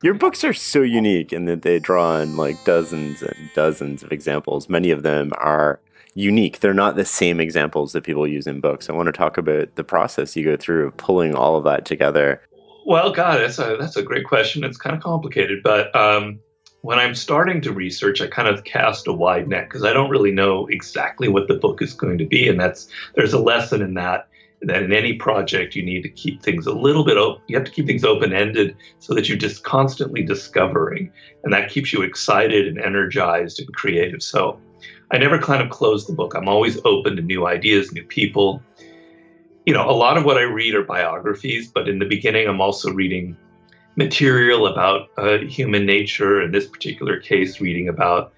Your books are so unique in that they draw on like dozens and dozens of examples. Many of them are unique. They're not the same examples that people use in books. I want to talk about the process you go through of pulling all of that together. Well, God, that's a great question. It's kind of complicated, but when I'm starting to research, I kind of cast a wide net because I don't really know exactly what the book is going to be, and there's a lesson in that. That in any project you need to keep things a little bit open. You have to keep things open ended so that you're just constantly discovering, and that keeps you excited and energized and creative. So I never kind of close the book. I'm always open to new ideas, new people. A lot of what I read are biographies, but in the beginning, I'm also reading material about human nature. In this particular case, reading about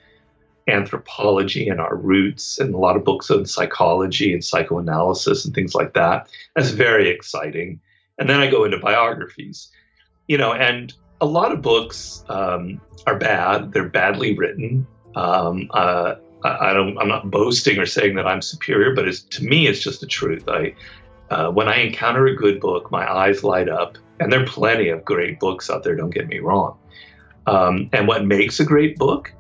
anthropology and our roots, and a lot of books on psychology and psychoanalysis and things like that. That's very exciting. And then I go into biographies, and a lot of books are bad. They're badly written. I'm not boasting or saying that I'm superior, but to me, it's just the truth. When I encounter a good book, my eyes light up, and there are plenty of great books out there. Don't get me wrong. And what makes a great book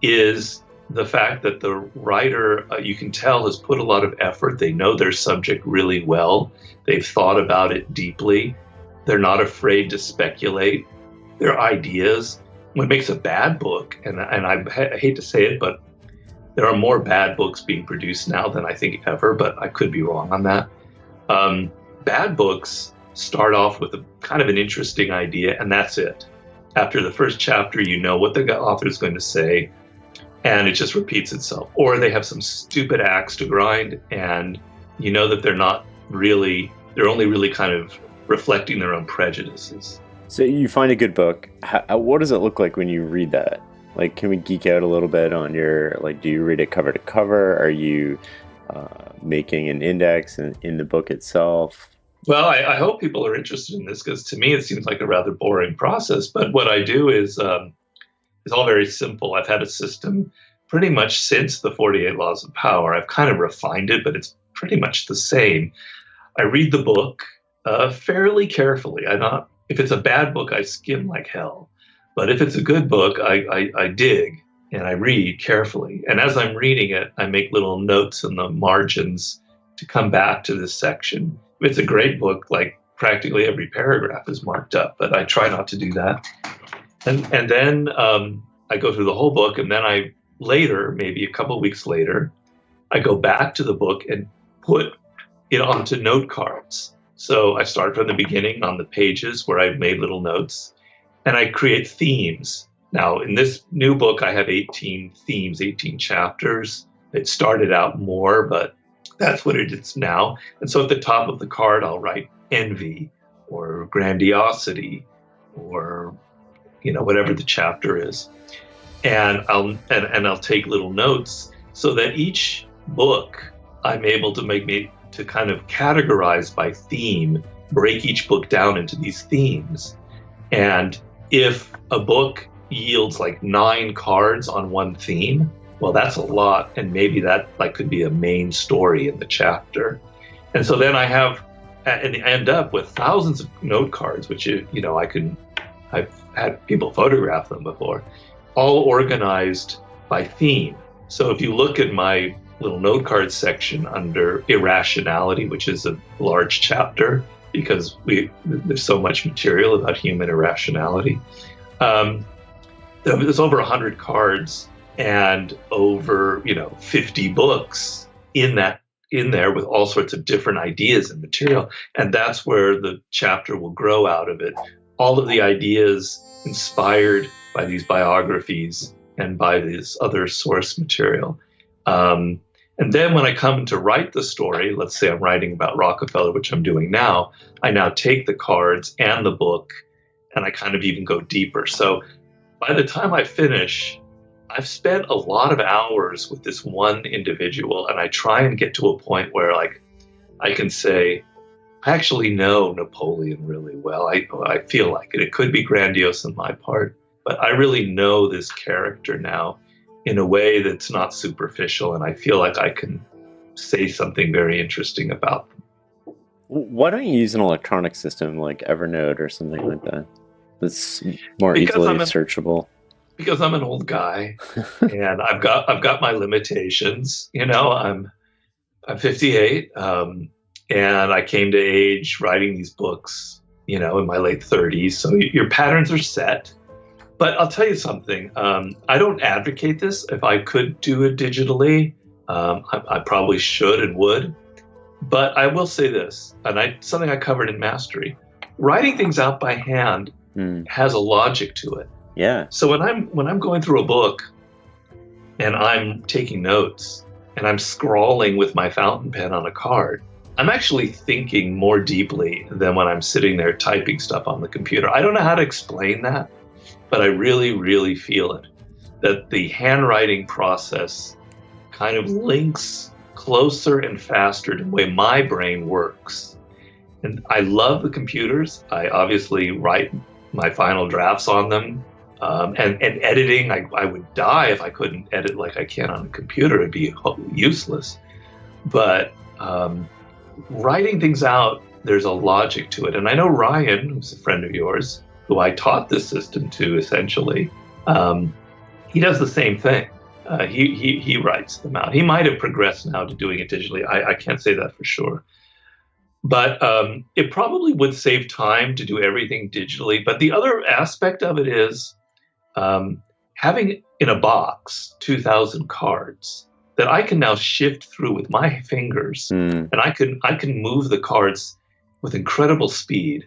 is the fact that the writer, you can tell, has put a lot of effort. They know their subject really well. They've thought about it deeply. They're not afraid to speculate. Their ideas. What makes a bad book, and I hate to say it, but there are more bad books being produced now than I think ever, but I could be wrong on that. Bad books start off with a kind of an interesting idea, and that's it. After the first chapter, you know what the author is going to say, and it just repeats itself. Or they have some stupid axe to grind, and you know that they're only really kind of reflecting their own prejudices. So you find a good book. What does it look like when you read that? Like, can we geek out a little bit on do you read it cover to cover? Are you making an index in the book itself? Well, I hope people are interested in this, because to me it seems like a rather boring process. But what I do is all very simple. I've had a system pretty much since the 48 Laws of Power. I've kind of refined it, but it's pretty much the same. I read the book fairly carefully. If it's a bad book, I skim like hell. But if it's a good book, I dig and I read carefully. And as I'm reading it, I make little notes in the margins to come back to this section. If it's a great book, like practically every paragraph is marked up, but I try not to do that. And then I go through the whole book, and then later, maybe a couple weeks later, I go back to the book and put it onto note cards. So I start from the beginning on the pages where I've made little notes, and I create themes. Now, in this new book, I have 18 themes, 18 chapters. It started out more, but that's what it is now. And so at the top of the card, I'll write envy or grandiosity or whatever the chapter is. And I'll take little notes so that each book I'm able to kind of categorize by theme, break each book down into these themes. And if a book yields like 9 cards on one theme, well, that's a lot, and maybe that could be a main story in the chapter. And so then I end up with thousands of note cards, which I've had people photograph them before, all organized by theme. So if you look at my little note card section under irrationality, which is a large chapter because there's so much material about human irrationality, there's over 100 cards and over 50 books in there with all sorts of different ideas and material, and that's where the chapter will grow out of it. All of the ideas inspired by these biographies and by this other source material. And then when I come to write the story, let's say I'm writing about Rockefeller, which I'm doing now, I now take the cards and the book, and I kind of even go deeper. So by the time I finish, I've spent a lot of hours with this one individual, and I try and get to a point where I can say, I actually know Napoleon really well. I feel like it. It could be grandiose on my part, but I really know this character now in a way that's not superficial, and I feel like I can say something very interesting about them. Why don't you use an electronic system like Evernote or something like that? It's more Because easily I'm searchable. because I'm an old guy and I've got my limitations. I'm 58, and I came to age writing these books, in my late 30s. So your patterns are set. But I'll tell you something. I don't advocate this. If I could do it digitally, I probably should and would. But I will say this, and something I covered in Mastery. Writing things out by hand has a logic to it. Yeah. So when I'm going through a book and I'm taking notes and I'm scrawling with my fountain pen on a card, I'm actually thinking more deeply than when I'm sitting there typing stuff on the computer. I don't know how to explain that, but I really, really feel it, that the handwriting process kind of links closer and faster to the way my brain works. And I love the computers. I obviously write my final drafts on them. And editing, I would die if I couldn't edit like I can on a computer. It'd be useless. But writing things out, there's a logic to it. And I know Ryan, who's a friend of yours, who I taught this system to essentially, he does the same thing. He writes them out. He might have progressed now to doing it digitally. I can't say that for sure. But it probably would save time to do everything digitally. But the other aspect of it is having in a box 2,000 cards that I can now shift through with my fingers, and I can move the cards with incredible speed.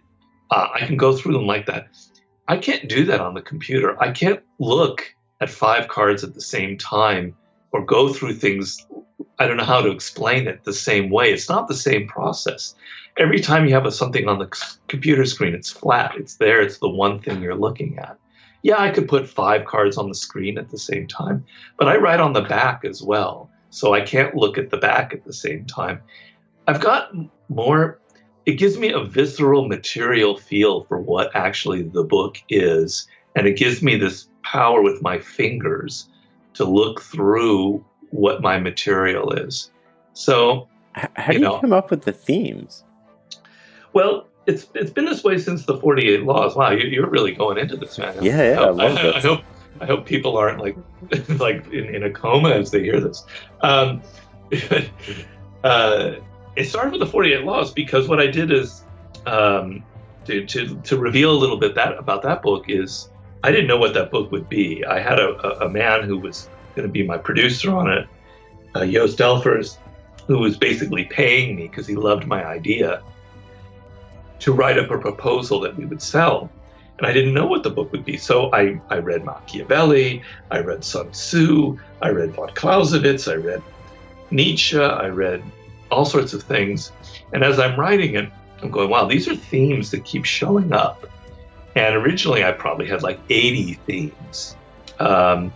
I can go through them like that. I can't do that on the computer. I can't look at 5 cards at the same time or go through things. I don't know how to explain it the same way. It's not the same process. Every time you have something on the computer screen, it's flat. It's there. It's the one thing you're looking at. Yeah, I could put 5 cards on the screen at the same time, but I write on the back as well. So I can't look at the back at the same time. I've got more, it gives me a visceral material feel for what actually the book is. And it gives me this power with my fingers to look through what my material is. So, how do you come up with the themes? Well, it's been this way since the 48 Laws. Wow, you're really going into this, man. Yeah, I love that. I hope people aren't like in a coma as they hear this. It started with the 48 Laws because what I did is to reveal a little bit about that book is I didn't know what that book would be. I had a man who was going to be my producer on it, Joost Delfers, who was basically paying me because he loved my idea to write up a proposal that we would sell. And I didn't know what the book would be. So I read Machiavelli, I read Sun Tzu, I read von Clausewitz, I read Nietzsche, I read all sorts of things. And as I'm writing it, I'm going, wow, these are themes that keep showing up. And originally I probably had like 80 themes. And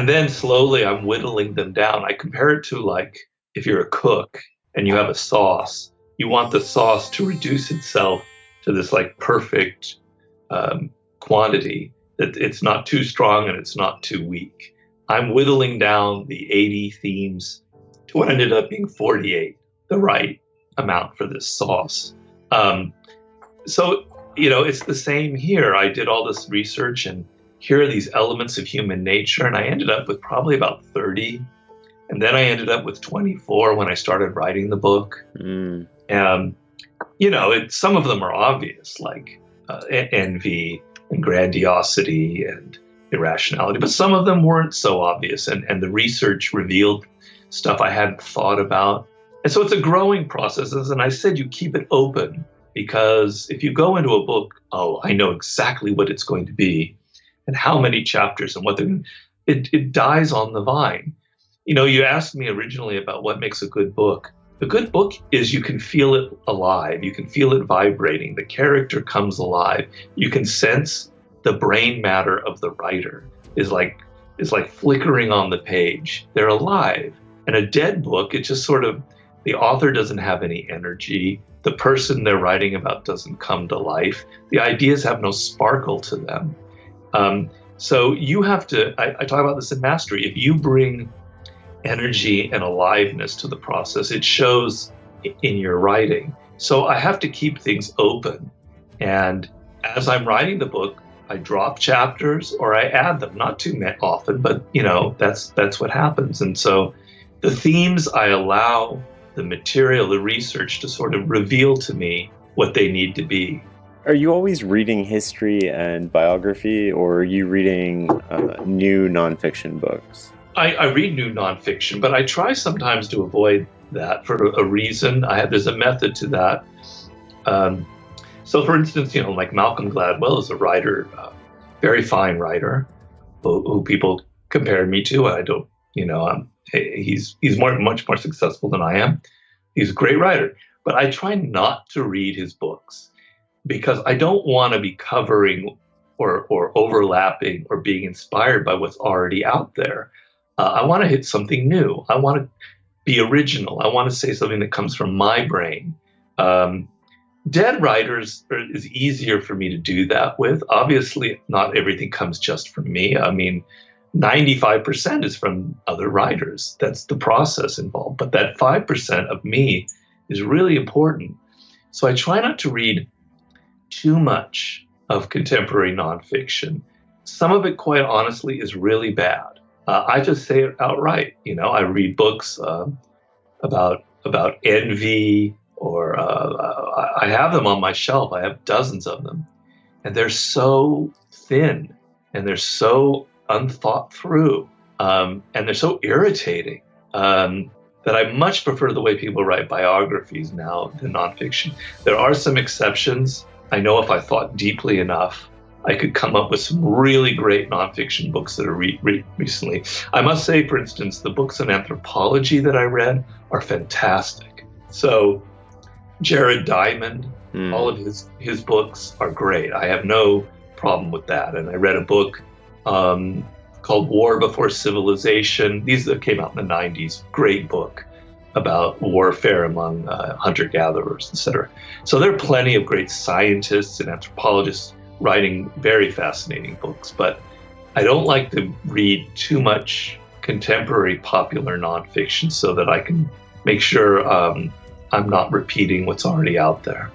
then slowly I'm whittling them down. I compare it to like if you're a cook and you have a sauce, you want the sauce to reduce itself to this like perfect quantity, that it's not too strong and it's not too weak. I'm whittling down the 80 themes to what ended up being 48, the right amount for this sauce. So, it's the same here. I did all this research and here are these elements of human nature, and I ended up with probably about 30. And then I ended up with 24 when I started writing the book. Some of them are obvious, like envy and grandiosity and irrationality, but some of them weren't so obvious. And the research revealed stuff I hadn't thought about. And so it's a growing process. And I said, you keep it open, because if you go into a book, I know exactly what it's going to be and how many chapters and what it dies on the vine. You asked me originally about what makes a good book. A good book is you can feel it alive. You can feel it vibrating. The character comes alive. You can sense the brain matter of the writer is like flickering on the page. They're alive. And a dead book, it's just sort of, the author doesn't have any energy. The person they're writing about doesn't come to life. The ideas have no sparkle to them. So you have to, I talk about this in Mastery, if you bring energy and aliveness to the process, it shows in your writing. So I have to keep things open. And as I'm writing the book, I drop chapters or I add them, not too often, but that's what happens. And so the themes I allow the material, the research to sort of reveal to me what they need to be. Are you always reading history and biography, or are you reading new nonfiction books? I read new nonfiction, but I try sometimes to avoid that for a reason. There's a method to that. So, for instance, like Malcolm Gladwell is a writer, very fine writer, who people compared me to. I don't, he's much more successful than I am. He's a great writer, but I try not to read his books because I don't want to be covering or overlapping or being inspired by what's already out there. I want to hit something new. I want to be original. I want to say something that comes from my brain. Dead writers is easier for me to do that with. Obviously, not everything comes just from me. I mean, 95% is from other writers. That's the process involved. But that 5% of me is really important. So I try not to read too much of contemporary nonfiction. Some of it, quite honestly, is really bad. I just say it outright. I read books about envy, or I have them on my shelf. I have dozens of them, and they're so thin and they're so unthought through, and they're so irritating that I much prefer the way people write biographies now than nonfiction. There are some exceptions. I know if I thought deeply enough, I could come up with some really great nonfiction books that are read recently. I must say, for instance, the books on anthropology that I read are fantastic. So Jared Diamond, all of his books are great. I have no problem with that. And I read a book called War Before Civilization. These that came out in the 90s. Great book about warfare among hunter-gatherers, etc. So there are plenty of great scientists and anthropologists writing very fascinating books, but I don't like to read too much contemporary popular nonfiction so that I can make sure I'm not repeating what's already out there.